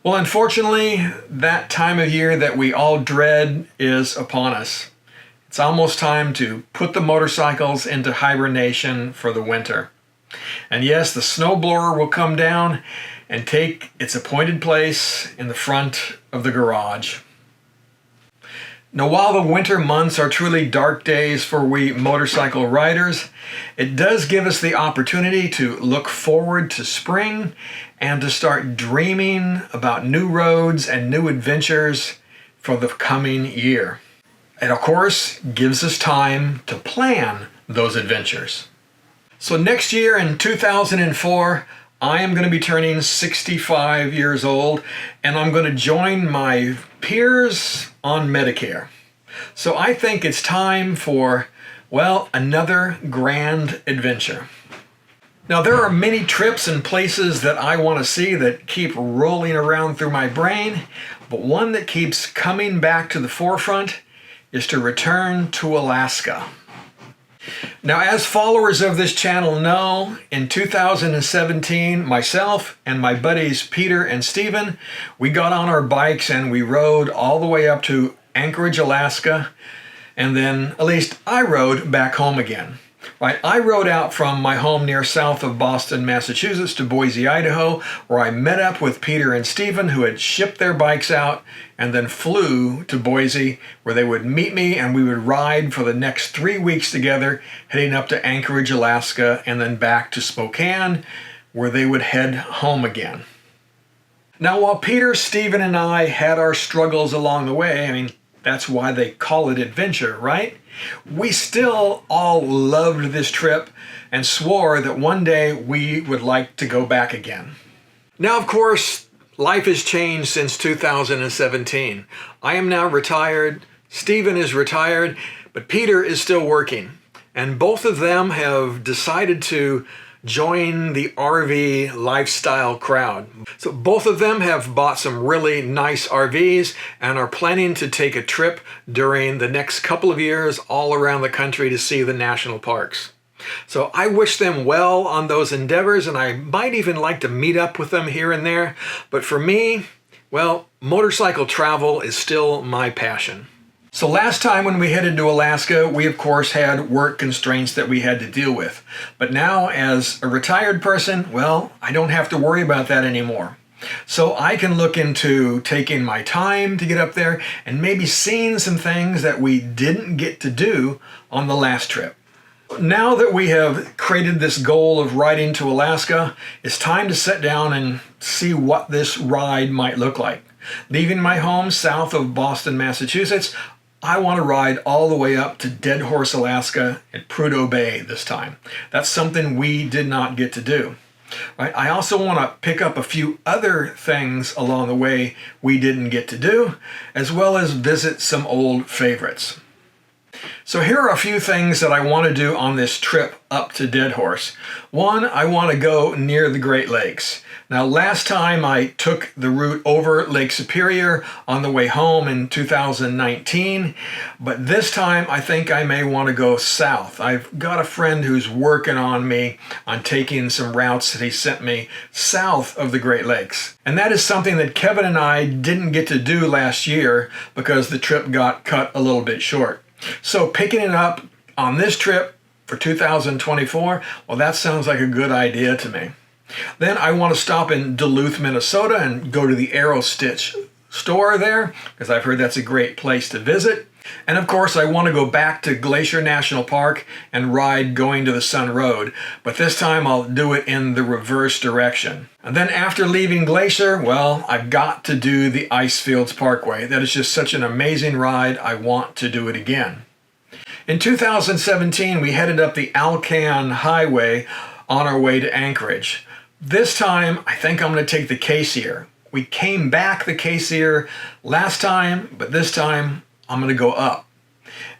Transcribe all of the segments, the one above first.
Well, unfortunately, that time of year that we all dread is upon us. It's almost time to put the motorcycles into hibernation for the winter. And yes, the snowblower will come down and take its appointed place in the front of the garage. Now, while the winter months are truly dark days for we motorcycle riders, it does give us the opportunity to look forward to spring and to start dreaming about new roads and new adventures for the coming year. It, of course, gives us time to plan those adventures. So next year in 2004, I am going to be turning 65 years old, and I'm going to join my peers on Medicare. So I think it's time for, well, another grand adventure. Now, there are many trips and places that I want to see that keep rolling around through my brain, but one that keeps coming back to the forefront is to return to Alaska. Now, as followers of this channel know, in 2017, myself and my buddies Peter and Steven, we got on our bikes and we rode all the way up to Anchorage, Alaska, and then at least I rode back home again. Right, I rode out from my home near south of Boston, Massachusetts to Boise, Idaho, where I met up with Peter and Steven, who had shipped their bikes out and then flew to Boise, where they would meet me and we would ride for the next 3 weeks together, heading up to Anchorage, Alaska, and then back to Spokane, where they would head home again. Now, while Peter, Steven, and I had our struggles along the way, that's why they call it adventure, right? We still all loved this trip and swore that one day we would like to go back again. Now, of course, life has changed since 2017. I am now retired, Steven is retired, but Peter is still working. And both of them have decided to join the RV lifestyle crowd. So both of them have bought some really nice RVs and are planning to take a trip during the next couple of years all around the country to see the national parks. So I wish them well on those endeavors, and I might even like to meet up with them here and there. But for me, well, motorcycle travel is still my passion. So last time when we headed to Alaska, we of course had work constraints that we had to deal with. But now as a retired person, well, I don't have to worry about that anymore. So I can look into taking my time to get up there and maybe seeing some things that we didn't get to do on the last trip. Now that we have created this goal of riding to Alaska, it's time to sit down and see what this ride might look like. Leaving my home south of Boston, Massachusetts, I want to ride all the way up to Dead Horse, Alaska at Prudhoe Bay this time. That's something we did not get to do. Right? I also want to pick up a few other things along the way we didn't get to do, as well as visit some old favorites. So here are a few things that I want to do on this trip up to Dead Horse. One, I want to go near the Great Lakes. Now, last time I took the route over Lake Superior on the way home in 2019, but this time I think I may want to go south. I've got a friend who's working on me on taking some routes that he sent me south of the Great Lakes. And that is something that Kevin and I didn't get to do last year because the trip got cut a little bit short. So picking it up on this trip for 2024, well, that sounds like a good idea to me. Then I want to stop in Duluth, Minnesota and go to the Arrow Stitch store there, because I've heard that's a great place to visit. And of course, I want to go back to Glacier National Park and ride Going to the Sun Road, but this time I'll do it in the reverse direction. And then after leaving Glacier, well, I've got to do the Icefields Parkway. That is just such an amazing ride. I want to do it again. In 2017, we headed up the Alcan Highway on our way to Anchorage. This time, I think I'm going to take the Cassier. We came back the Cassier last time, but this time I'm going to go up.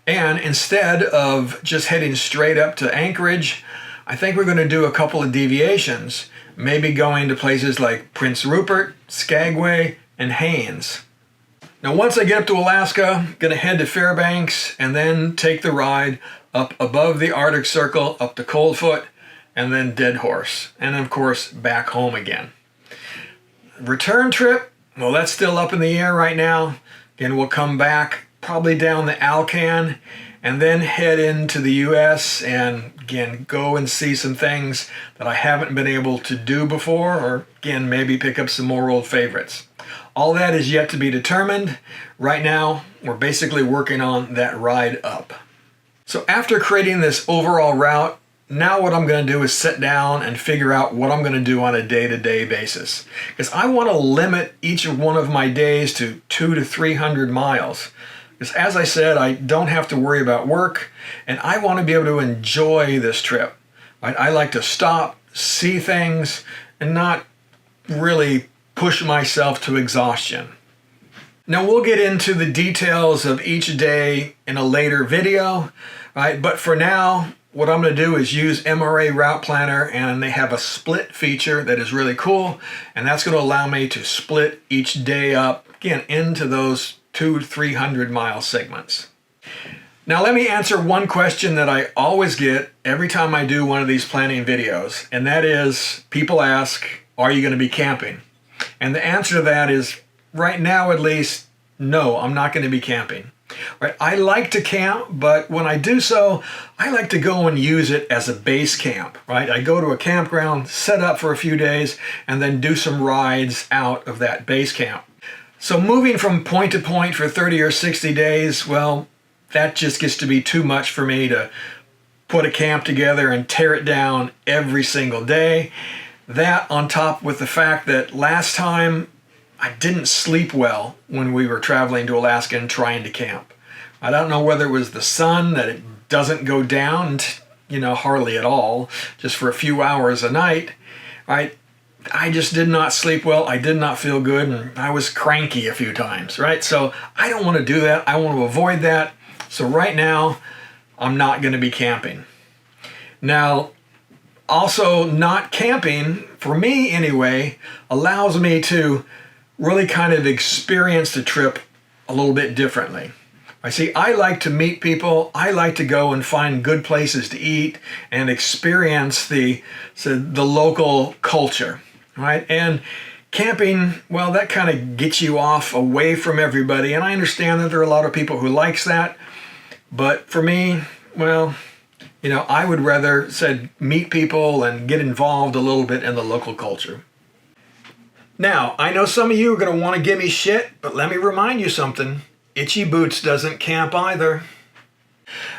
And instead of just heading straight up to Anchorage, I think we're going to do a couple of deviations, maybe going to places like Prince Rupert, Skagway, and Haines. Now, once I get up to Alaska, I'm going to head to Fairbanks and then take the ride up above the Arctic Circle, up to Coldfoot, and then Dead Horse, and of course back home again. Return trip, Well, that's still up in the air right now. Again, we'll come back probably down the Alcan and then head into the US and again go and see some things that I haven't been able to do before, or again maybe pick up some more old favorites. All that is yet to be determined. Right now we're basically working on that ride up. So after creating this overall route, now what I'm going to do is sit down and figure out what I'm going to do on a day-to-day basis, because I want to limit each one of my days to 200 to 300 miles. Because as I said, I don't have to worry about work, and I want to be able to enjoy this trip. I like to stop, see things, and not really push myself to exhaustion. Now we'll get into the details of each day in a later video, right? But for now, what I'm going to do is use MRA Route Planner, and they have a split feature that is really cool, and that's going to allow me to split each day up, again, into those 200 to 300 mile segments. Now let me answer one question that I always get every time I do one of these planning videos, and that is, people ask, are you going to be camping? And the answer to that is, right now at least, no, I'm not going to be camping. Right? I like to camp, but when I do so, I like to go and use it as a base camp. Right? I go to a campground, set up for a few days, and then do some rides out of that base camp. So moving from point to point for 30 or 60 days, well, that just gets to be too much for me to put a camp together and tear it down every single day. That on top with the fact that last time I didn't sleep well when we were traveling to Alaska and trying to camp. I don't know whether it was the sun, that it doesn't go down, hardly at all, just for a few hours a night, right? I just did not sleep well. I did not feel good, and I was cranky a few times, right? So I don't want to do that. I want to avoid that. So right now, I'm not going to be camping. Now, also not camping, for me anyway, allows me to really kind of experience the trip a little bit differently. I like to meet people. I like to go and find good places to eat and experience the local culture, right? And camping, well, that kind of gets you off away from everybody. And I understand that there are a lot of people who likes that. But for me, well, I would rather meet people and get involved a little bit in the local culture. Now, I know some of you are going to want to give me shit, but let me remind you something. Itchy Boots doesn't camp either.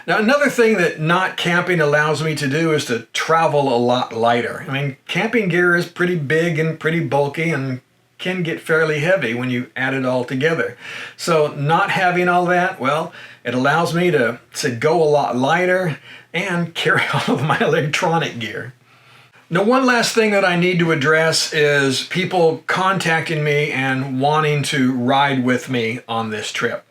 Now, another thing that not camping allows me to do is to travel a lot lighter. Camping gear is pretty big and pretty bulky and can get fairly heavy when you add it all together. So not having all that, well, it allows me to go a lot lighter and carry all of my electronic gear. Now, one last thing that I need to address is people contacting me and wanting to ride with me on this trip.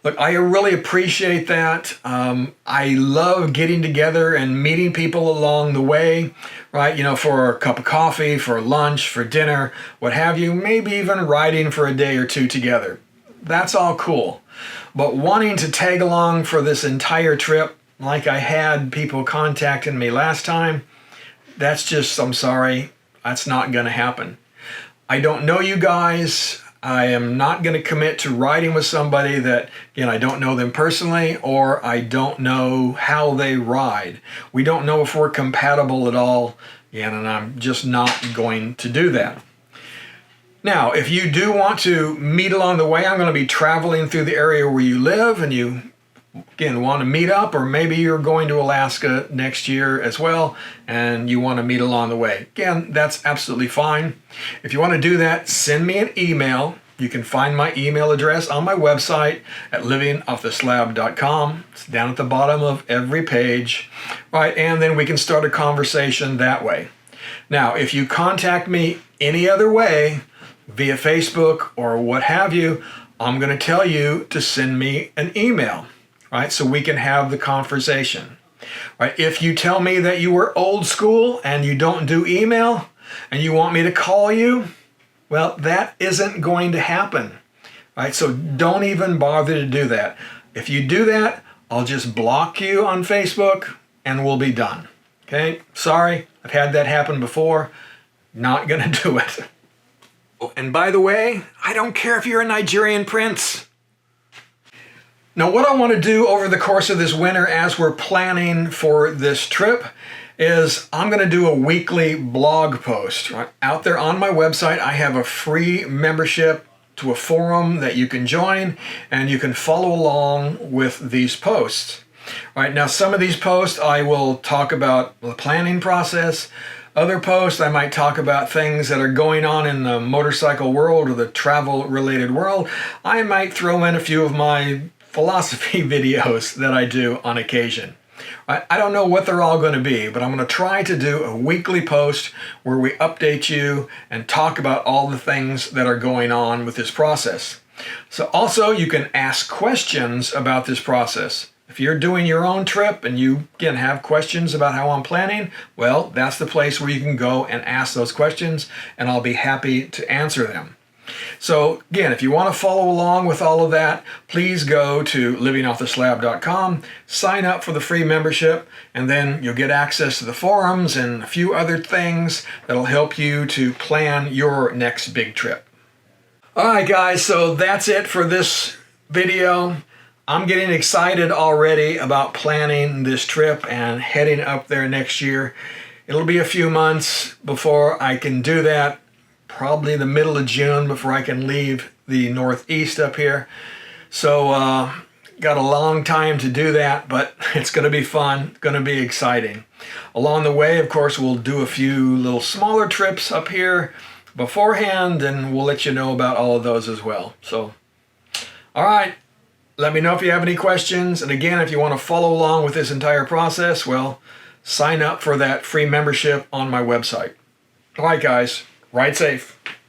Look, I really appreciate that. I love getting together and meeting people along the way, right? For a cup of coffee, for lunch, for dinner, what have you, maybe even riding for a day or two together. That's all cool. But wanting to tag along for this entire trip, like I had people contacting me last time, that's just, I'm sorry, that's not going to happen. I don't know you guys. I am not going to commit to riding with somebody that, I don't know them personally, or I don't know how they ride. We don't know if we're compatible at all, and I'm just not going to do that. Now, if you do want to meet along the way, I'm going to be traveling through the area where you live, and you want to meet up, or maybe you're going to Alaska next year as well, and you want to meet along the way. Again, that's absolutely fine. If you want to do that, send me an email. You can find my email address on my website at livingofftheslab.com. It's down at the bottom of every page, right? And then we can start a conversation that way. Now, if you contact me any other way, via Facebook or what have you, I'm going to tell you to send me an email. Right, so we can have the conversation. Right, if you tell me that you were old school and you don't do email and you want me to call you, well, that isn't going to happen. Right, so don't even bother to do that. If you do that, I'll just block you on Facebook and we'll be done. Okay, sorry, I've had that happen before. Not gonna do it. And by the way, I don't care if you're a Nigerian prince. Now, what I want to do over the course of this winter as we're planning for this trip is I'm going to do a weekly blog post. Right? Out there on my website, I have a free membership to a forum that you can join, and you can follow along with these posts. All right, now some of these posts I will talk about the planning process. Other posts I might talk about things that are going on in the motorcycle world or the travel related world. I might throw in a few of my philosophy videos that I do on occasion. I don't know what they're all going to be, but I'm going to try to do a weekly post where we update you and talk about all the things that are going on with this process. So also you can ask questions about this process. If you're doing your own trip and you again have questions about how I'm planning, well, that's the place where you can go and ask those questions, and I'll be happy to answer them. So again, if you want to follow along with all of that, please go to livingofftheslab.com, sign up for the free membership, and then you'll get access to the forums and a few other things that'll help you to plan your next big trip. All right, guys, so that's it for this video. I'm getting excited already about planning this trip and heading up there next year. It'll be a few months before I can do that. Probably the middle of June before I can leave the Northeast up here. So got a long time to do that, but it's going to be fun, going to be exciting. Along the way, of course, we'll do a few little smaller trips up here beforehand, and we'll let you know about all of those as well. So, all right, let me know if you have any questions. And again, if you want to follow along with this entire process, well, sign up for that free membership on my website. All right, guys. Ride safe.